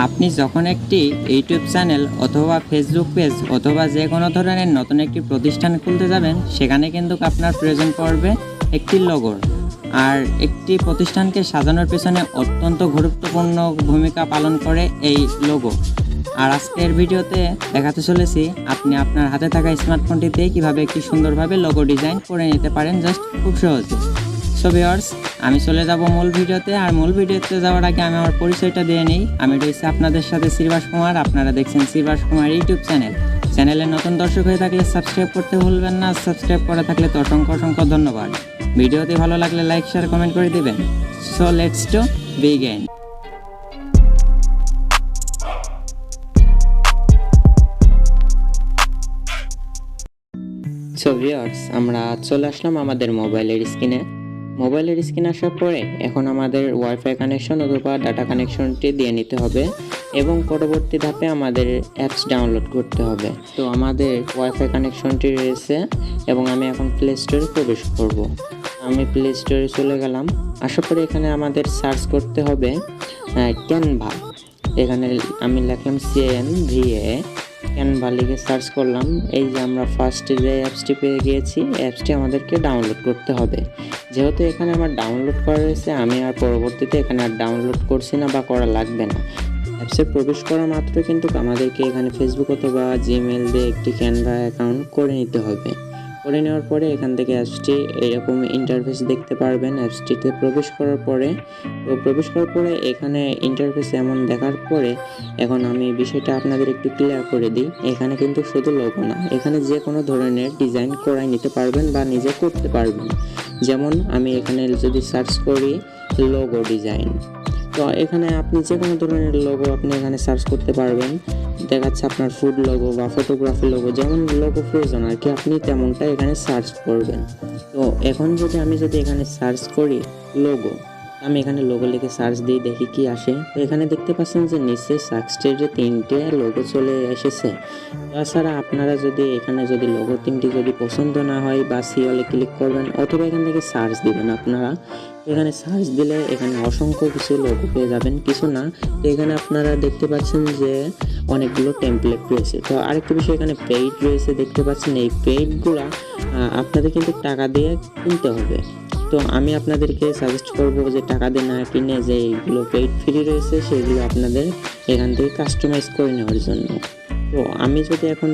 আপনি যখন একটি ইউটিউব চ্যানেল অথবা ফেসবুক পেজ অথবা যে কোনো ধরনের নতুন একটি প্রতিষ্ঠান খুলতে যাবেন, সেখানে কিন্তু আপনার প্রয়োজন পড়বে একটি লোগোর। আর একটি প্রতিষ্ঠানকে সাজানোর পেছনে অত্যন্ত গুরুত্বপূর্ণ ভূমিকা পালন করে এই লোগো। আর আজকের ভিডিওতে দেখাতে চলেছি আপনি আপনার হাতে থাকা স্মার্টফোনটিতে কীভাবে একটি সুন্দরভাবে লোগো ডিজাইন করে নিতে পারেন, জাস্ট খুব সহজে। সো ভিউয়ার্স, আমি চলে যাব মূল ভিডিওতে। আর মূল ভিডিওতে যাওয়ার আগে আমি আমার পরিচয়টা দিয়ে নিই। আমি রয়েছি আপনাদের সাথে শ্রীবাস কুমার। আপনারা দেখছেন শ্রীবাস কুমার ইউটিউব চ্যানেলে নতুন দর্শক হয়ে থাকলে সাবস্ক্রাইব করতে ভুলবেন না। সাবস্ক্রাইব করা থাকলে তো অসংখ্য ধন্যবাদ। ভিডিওটি ভালো লাগলে লাইক শেয়ার কমেন্ট করে দিবেন। So let's to begin. So viewers, আমরা চলে আসলাম আমাদের মোবাইলের স্ক্রিনে আসার পরে এখন আমাদের ওয়াইফাই কানেকশন অথবা ডাটা কানেকশনটি দিয়ে নিতে হবে এবং পরবর্তী ধাপে আমাদের অ্যাপস ডাউনলোড করতে হবে। তো আমাদের ওয়াইফাই কানেকশনটি রয়েছে এবং আমি এখন প্লে স্টোরে প্রবেশ করব। আমি প্লে স্টোরে চলে গেলাম। আসার পরে এখানে আমাদের সার্চ করতে হবে ক্যানভা। এখানে আমি লিখলাম CANVA, ক্যানভা লিখে সার্চ করলাম। এই যে আমরা ফার্স্টে যে অ্যাপসটি পেয়ে গিয়েছি, অ্যাপসটি আমাদেরকে ডাউনলোড করতে হবে। যেহেতু এখানে আমার ডাউনলোড করা রয়েছে, আমি আর পরবর্তীতে এখানে আর ডাউনলোড করছি না বা করা লাগবে না। অ্যাপসে প্রবেশ করা মাত্র কিন্তু আমাদেরকে এখানে ফেসবুক অথবা জিমেল দিয়ে একটি ক্যানভা অ্যাকাউন্ট করে নিতে হবে। করে নেওয়ার পরে এখান থেকে অ্যাপসটি এরকম ইন্টারফেস দেখতে পারবেন। অ্যাপসটিতে প্রবেশ করার পরে এখানে ইন্টারফেস এমন দেখার পরে এখন আমি বিষয়টা আপনাদের একটু ক্লিয়ার করে দিই। এখানে কিন্তু শুধু লোগো না, এখানে যে কোনো ধরনের ডিজাইন করাই নিতে পারবেন বা নিজে করতে পারবেন। যেমন আমি এখানে যদি সার্চ করি লোগো ডিজাইন, তো এখানে আপনি যে কোনো ধরনের লোগো আপনি এখানে সার্চ করতে পারবেন। দেখাচ্ছে আপনার ফুড লোগো বা ফটোগ্রাফি লোগো, যেমন লোগো প্রয়োজন আর কি, আপনি তেমনটা এখানে সার্চ করবেন। তো এখন আমি যদি এখানে সার্চ করি লোগো, আমি এখানে লোগো লিখে সার্চ দিয়ে দেখি কি আসে। তো এখানে দেখতে পাচ্ছেন যে নিচে সাকসেসে 3টে লোগো চলে এসেছে। তাছাড়া আপনারা এখানে লোগো 3টি যদি পছন্দ না হয় বা সিওলে ক্লিক করবেন অথবা এখান থেকে সার্চ দিবেন। আপনারা এখানে সার্চ দিলে এখানে অসংখ্য কিছু লোগো পেয়ে যাবেন, কিছু না। তো এখানে আপনারা দেখতে পাচ্ছেন যে অনেকগুলো টেমপ্লেট রয়েছে। তো আরেকটি বিষয়, এখানে পেইড রয়েছে দেখতে পাচ্ছেন। এই পেইডগুলো আপনাদের কিন্তু টাকা দিয়ে কিনতে হবে। তো আমি আপনাদেরকে সাজেস্ট করব যে টাকা দিয়ে না কিনে যে এইগুলো পেইড ফ্রি রয়েছে সেগুলো আপনাদের এখান থেকে কাস্টমাইজ করে নেওয়ার জন্য। তো আমি এখন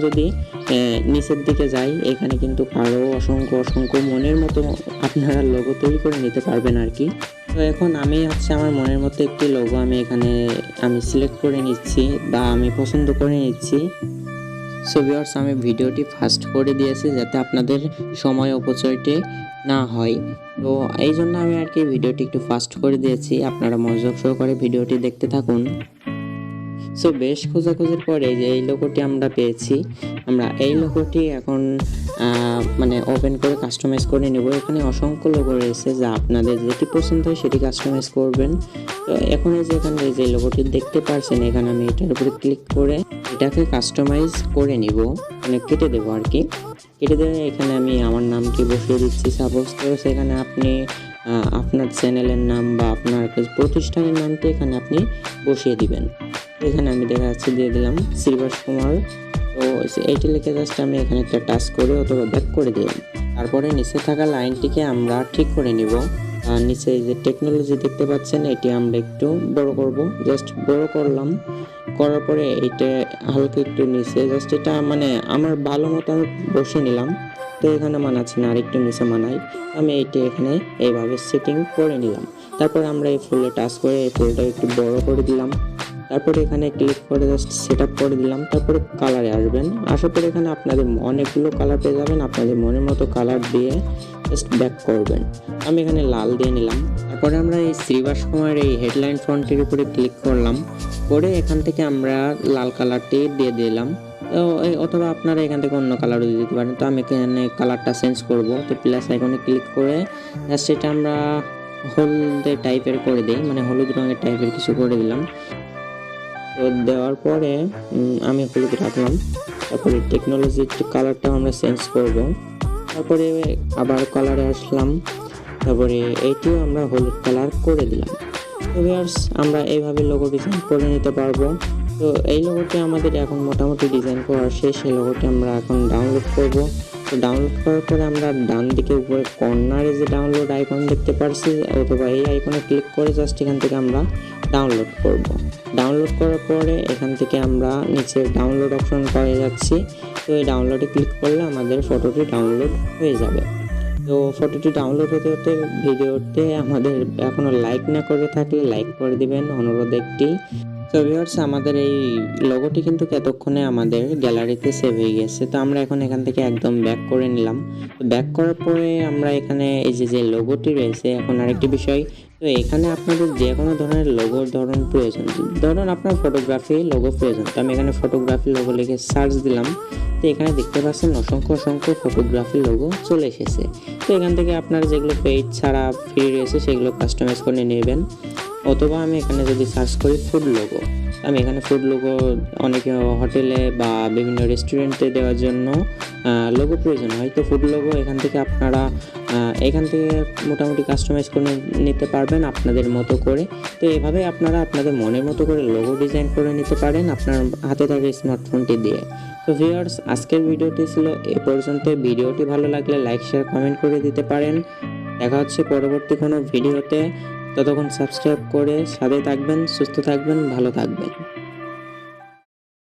নিচের দিকে যাই, এখানে কিন্তু আরও অসংখ্য মনের মতো আপনারা লোগো তৈরি করে নিতে পারবেন আর কি। তো এখন আমি আমার মনের মতো একটি লোগো আমি সিলেক্ট করে নিচ্ছি বা আমি পছন্দ করে নিচ্ছি। সো ভিউয়ার্স, আমি ভিডিওটি ফাস্ট করে দিয়েছি যাতে আপনাদের সময় অপচয়টি না হয়। তো এই জন্য আমি আর কি ভিডিওটি একটু ফাস্ট করে দিয়েছি। আপনারা মনোযোগ সহকারে ভিডিওটি দেখতে থাকুন। সো বেশ খোঁজাখুঁজির পরে যে এই লোগোটি আমরা পেয়েছি, আমরা এই লোগোটি এখন ওপেন করে কাস্টমাইজ করে নেব। এখানে অসংখ্য লোগো রয়েছে, যা আপনাদের যেটি পছন্দ হয় সেটি কাস্টমাইজ করবেন। তো এখন এখানে যে লোগোটি দেখতে পাচ্ছেন, এখানে আমি এটার উপরে ক্লিক করে এটাকে কাস্টমাইজ করে নিব, কেটে দেবো আর কি। কেটে দিয়ে এখানে আমি আমার নামটি বসিয়ে দিচ্ছি সাপোজ। তো সেখানে আপনি আপনার চ্যানেলের নাম বা আপনার প্রতিষ্ঠানের নামটি এখানে আপনি বসিয়ে দিবেন। এখানে আমি দিয়ে দিলাম শ্রীবাস কুমার। তো এইটি লিখে জাস্ট আমি এখানে একটা টাচ করে অথবা ব্যাক করে দিলাম। তারপরে নিচে থাকা লাইনটিকে আমরা ঠিক করে নিব। আর নিচে যে টেকনোলজি দেখতে পাচ্ছেন, এটি আমরা একটু বড় করব। জাস্ট বড় করলাম, করার পরে এইটা হালকা একটু নিচে জাস্ট এটা আমার ভালো মতো আমি বসে নিলাম। তো এখানে মানাচ্ছে না, আরেকটু নিচে মানাই। আমি এইটা এখানে এইভাবে সেটিং করে নিলাম। তারপর আমরা এই ফুলে টাচ করে এই ফুলটা একটু বড় করে দিলাম। তারপরে এখানে ক্লিক করে জাস্ট সেট আপ করে দিলাম। তারপরে কালারে আসবেন। আসার পরে এখানে আপনাদের অনেকগুলো কালার পেয়ে যাবেন। আপনাদের মনের মতো কালার দিয়ে জাস্ট ব্যাক করবেন। আমি এখানে লাল দিয়ে নিলাম। তারপরে আমরা এই শ্রীবাস কুমার এই হেডলাইন ফন্টের উপরে ক্লিক করলাম, করে এখান থেকে আমরা লাল কালারটি দিয়ে দিলাম। তো অথবা আপনারা এখান থেকে অন্য কালারও দিয়ে দিতে পারেন। তো আমি এখানে কালারটা চেঞ্জ করব। তো প্লাস আইকনে ক্লিক করে জাস্ট এটা আমরা হলদে টাইপের করে দিই, হলুদ রঙের টাইপের কিছু করে দিলাম। তো দেওয়ার পরে আমি হলুদ রাখলাম। তারপরে টেকনোলজির কালারটা আমরা চেঞ্জ করব। তারপরে আবার কালারে আসলাম। তারপরে এইটিও আমরা হলুদ কালার করে দিলাম। তো ভিউয়ার্স, আমরা এইভাবে লোগো ডিজাইন করে নিতে পারবো। তো এই লোগোটি আমাদের এখন মোটামুটি ডিজাইন করা শেষ। এই লোগোটি আমরা এখন ডাউনলোড করব। তো ডাউনলোড করার পরে আমরা ডান দিকে উপরে কর্নারে যে ডাউনলোড আইকন দেখতে পাচ্ছি, অথবা এই আইকনে ক্লিক করে জাস্ট এখান থেকে আমরা ডাউনলোড করব। ডাউনলোড করার পরে এখান থেকে আমরা নিচে ডাউনলোড অপশন পেয়ে যাচ্ছি। তো এই ডাউনলোডে ক্লিক করলে আমাদের ফটোটি ডাউনলোড হয়ে যাবে। তো ফটোটি ডাউনলোড হতে হতে ভিডিওতে আমাদের এখনও লাইক না করে থাকলে লাইক করে দিবেন, অনুরোধ একটি। তো ভিউয়ার্স, আমাদের এই লোগোটি কিন্তু এতক্ষণে আমাদের গ্যালারিতে সেভ হয়ে গেছে। তো আমরা এখন এখান থেকে একদম ব্যাক করে নিলাম। তো ব্যাক করার পরে আমরা এখানে এই যে লোগোটি রয়েছে, এখন আরেকটি বিষয়, তো এখানে আপনাদের যে কোনো ধরনের লোগোর ধরন প্রয়োজন, ধরুন আপনার ফটোগ্রাফি লোগো প্রয়োজন। তো আমি এখানে ফটোগ্রাফি লোগো লিখে সার্চ দিলাম। তো এখানে দেখতে পাচ্ছেন অসংখ্য ফটোগ্রাফি লোগো চলে এসেছে। তো এখান থেকে আপনারা যেগুলো পেইড ছাড়া ফ্রি রয়েছে সেগুলো কাস্টমাইজ করে নেবেন। অথবা আমি এখানে যদি সার্চ করি ফুড লোগো, আমি এখানে ফুড লোগো অনেকে হোটেলে বা বিভিন্ন রেস্টুরেন্টে দেওয়ার জন্য লোগো প্রয়োজন হয়। তো ফুড লোগো এখান থেকে আপনারা এখান থেকে মোটামুটি কাস্টমাইজ করে নিতে পারবেন আপনাদের মতো করে। তো এভাবে আপনারা আপনাদের মনের মতো করে লোগো ডিজাইন করে নিতে পারেন আপনার হাতে থাকা স্মার্টফোনটি দিয়ে। তো ভিউয়ার্স, আজকের ভিডিওটি ছিল এ পর্যন্ত। ভিডিওটি ভালো লাগলে লাইক শেয়ার কমেন্ট করে দিতে পারেন। দেখা হচ্ছে পরবর্তী কোনো ভিডিওতে। ততক্ষণ সাবস্ক্রাইব করে সাথে থাকবেন, সুস্থ থাকবেন, ভালো থাকবেন।